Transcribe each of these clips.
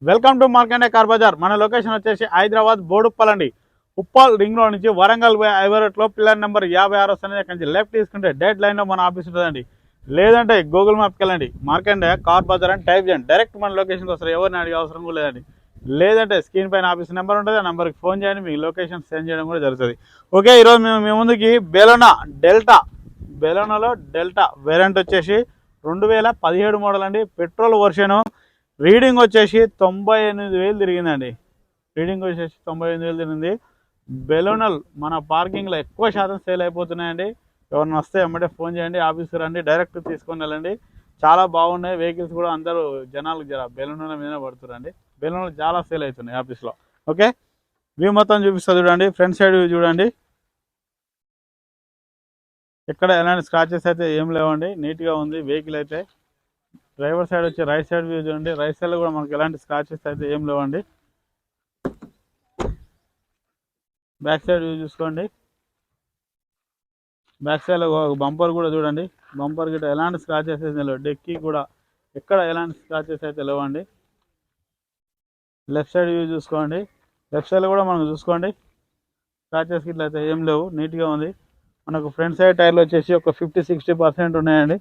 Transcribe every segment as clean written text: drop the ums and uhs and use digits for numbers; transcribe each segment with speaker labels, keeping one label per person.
Speaker 1: Welcome to Markande car bazaar. మన location వచ్చేసి హైదరాబాద్ బోడుప్పల్ అండి. ఉప్పల్ రింగ్ రోడ్ నుంచి వరంగల్ ఐవరెట్లో పిల్లర్ నెంబర్ 56 అనేది అక్కడి నుంచి లెఫ్ట్ తీసుకుంటే డెడ్ లైన్లో మన ఆఫీస్ ఉంటుందండి. లేదంటే గూగుల్ మ్యాప్కి వెళ్ళండి, మార్కండే కార్ బజార్ అని టైప్ చేయండి, డైరెక్ట్ మన లొకేషన్కి వస్తారు. ఎవరిని అడిగే అవసరం కూడా లేదండి. లేదంటే స్క్రీన్ పైన ఆఫీస్ నెంబర్ ఉంటుంది, ఆ నెంబర్కి ఫోన్ చేయండి, మీకు లొకేషన్ సెండ్ చేయడం కూడా జరుగుతుంది. ఓకే, ఈరోజు మీ ముందుకి బెలోనాలో డెల్టా వేరియంట్ వచ్చేసి 2017 మోడల్ అండి. పెట్రోల్ వర్షను. రీడింగ్ వచ్చేసి 98,000 తిరిగిందండి. రీడింగ్ వచ్చేసి 98,000 తిరిగింది. బెలూనల్ మన పార్కింగ్లో ఎక్కువ శాతం సేల్ అయిపోతున్నాయండి. ఎవరిని వస్తే ఎమ్మటే ఫోన్ చేయండి, ఆఫీస్కి రండి, డైరెక్ట్ తీసుకొని వెళ్ళండి. చాలా బాగున్నాయి వెహికల్స్ కూడా. అందరూ జనాలకు బెలూనల మీద పడుతున్నారండి. బెలూనలు చాలా సేల్ అవుతున్నాయి ఆఫీస్లో. ఓకే, వ్యూ మొత్తం చూపిస్తా చూడండి. ఫ్రంట్ సైడ్ వ్యూ చూడండి, ఎక్కడ ఎలాంటి స్క్రాచెస్ అయితే ఏం లేవండి. నీట్గా ఉంది వెహికల్ అయితే. డ్రైవర్ సైడ్ వచ్చి రైట్ సైడ్ వ్యూ చూడండి. రైట్ సైడ్లో కూడా మనకి ఎలాంటి స్క్రాచెస్ అయితే ఏం లేవండి. బ్యాక్ సైడ్ వ్యూ చూసుకోండి. బ్యాక్ సైడ్లో ఒక బంపర్ కూడా చూడండి. బంపర్ గిట్ట ఎలాంటి స్క్రాచెస్ అయితే లేవు. డెక్కి కూడా ఎక్కడ ఎలాంటి స్క్రాచెస్ అయితే లేవండి. లెఫ్ట్ సైడ్ వ్యూ చూసుకోండి. లెఫ్ట్ సైడ్లో కూడా మనకు చూసుకోండి, స్క్రాచెస్ గిట్ల అయితే ఏం లేవు, నీట్గా ఉంది. మనకు ఫ్రంట్ సైడ్ టైర్లు వచ్చేసి ఒక 50-60% ఉన్నాయండి.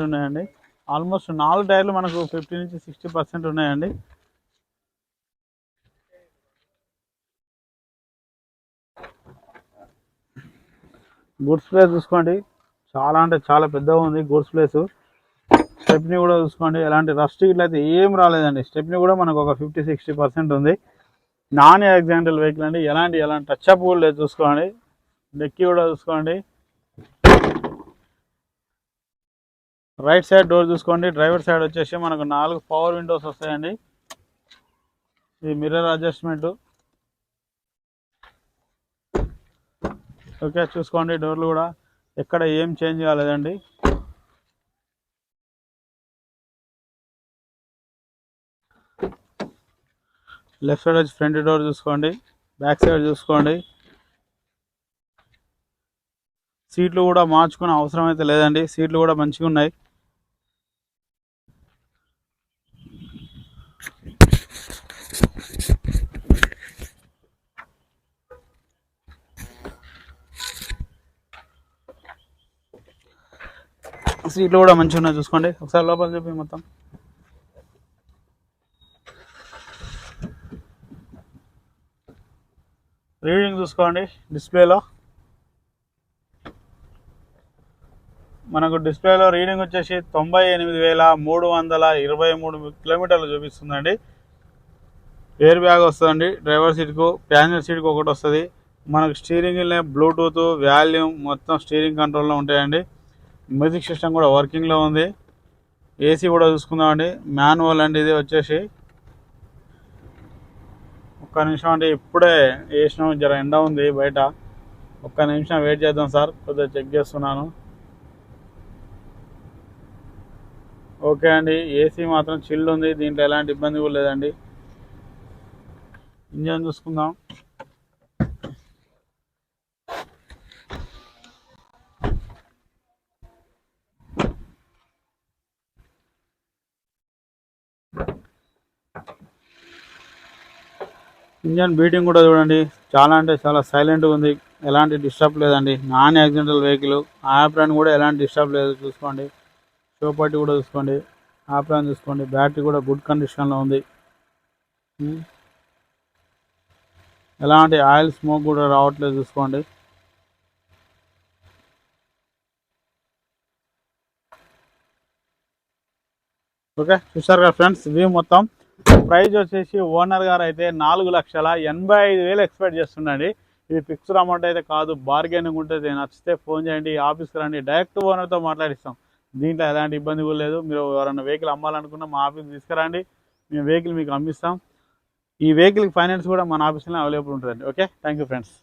Speaker 1: ఉన్నాయండి. ఆల్మోస్ట్ 4 టైర్లు మనకు 50-60% ఉన్నాయండి. గూడ్స్ ప్లేస్ చూసుకోండి, చాలా అంటే చాలా పెద్దగా ఉంది గూడ్స్ ప్లేస్. స్టెప్ని కూడా చూసుకోండి, ఎలాంటి రస్ట్ ఇట్లా అయితే ఏం రాలేదండి. స్టెప్ని కూడా మనకు ఒక 50-60% ఉంది. నాన్ యాక్సిడెంటల్ వెహికల్ అండి. ఎలాంటి టచ్అప్ కూడా లేదు చూసుకోండి. డెక్కి కూడా చూసుకోండి. రైట్ సైడ్ డోర్ చూసుకోండి. డ్రైవర్ సైడ్ వచ్చేసి మనకు 4 పవర్ విండోస్ వస్తాయండి. ఇది మిర్రర్ అడ్జస్ట్మెంట్. ఓకే, చూసుకోండి. డోర్లు కూడా ఎక్కడ ఏం చేంజ్ కాలేదండి. లెఫ్ట్ సైడ్ వచ్చి ఫ్రంట్ డోర్ చూసుకోండి. బ్యాక్ సైడ్ చూసుకోండి. సీట్లు కూడా మార్చుకునే అవసరం అయితే లేదండి. సీట్లు కూడా మంచిగా ఉన్నాయి. సీట్లు కూడా మంచిగా ఉన్నాయి చూసుకోండి. ఒకసారి లోపల చూపి మొత్తం. రీడింగ్ చూసుకోండి. డిస్ప్లేలో మనకు రీడింగ్ వచ్చేసి 98,323 కిలోమీటర్లు చూపిస్తుందండి. ఎయిర్ బ్యాగ్ వస్తుందండి డ్రైవర్ సీట్కు. ప్యాసింజర్ సీట్కి ఒకటి వస్తుంది. మనకు స్టీరింగ్ బ్లూటూత్, వాల్యూమ్ మొత్తం స్టీరింగ్ కంట్రోల్లో ఉంటాయండి. మ్యూజిక్ సిస్టమ్ కూడా వర్కింగ్లో ఉంది. ఏసీ కూడా చూసుకుందామండి. మాన్యువల్ అండి ఇది వచ్చేసి. ఒక్క నిమిషం అండి, ఇప్పుడే వేసినాం, జర ఎండ ఉంది బయట. ఒక్క నిమిషం వెయిట్ చేద్దాం సార్, కొద్దిగా చెక్ చేస్తున్నాను. ఓకే అండి, ఏసీ మాత్రం చిల్డ్ ఉంది, దీంట్లో ఎలాంటి ఇబ్బంది కూడా లేదండి. ఇంజన్ చూసుకుందాం. ఇంజన్ బీటింగ్ కూడా చూడండి, చాలా అంటే చాలా సైలెంట్గా ఉంది, ఎలాంటి డిస్టర్బ్ లేదండి. Non accidental vehicle. ఆప్రాన్ కూడా ఎలాంటి డిస్టర్బ్ లేదు చూసుకోండి. షో పట్టి కూడా చూసుకోండి. ఆప్రాన్ చూసుకోండి. బ్యాటరీ కూడా గుడ్ కండిషన్లో ఉంది. ఎలాంటి ఆయిల్ స్మోక్ కూడా రావట్లేదు చూసుకోండి. ఓకే, చూసారు కదా ఫ్రెండ్స్ వ్యూ మొత్తం. ప్రైజ్ వచ్చేసి ఓనర్ గారు అయితే 4,85,000 ఎక్స్పెక్ట్ చేస్తున్నాండి. ఇది ఫిక్స్డ్ అమౌంట్ అయితే కాదు, బార్గెనింగ్ ఉంటుంది. నచ్చితే ఫోన్ చేయండి, ఆఫీస్కి రండి, డైరెక్ట్ ఓనర్తో మాట్లాడిస్తాం. దీంట్లో ఎలాంటి ఇబ్బంది కూడా లేదు. మీరు ఎవరైనా వెహికల్ అమ్మాలనుకున్నా మా ఆఫీస్కి తీసుకురండి, మేము వెహికల్ మీకు అమ్మిస్తాం. ఈ వెహికల్కి ఫైనాన్స్ కూడా మన ఆఫీస్లో అవైలబుల్ ఉంటుందండి. Okay, thank you friends.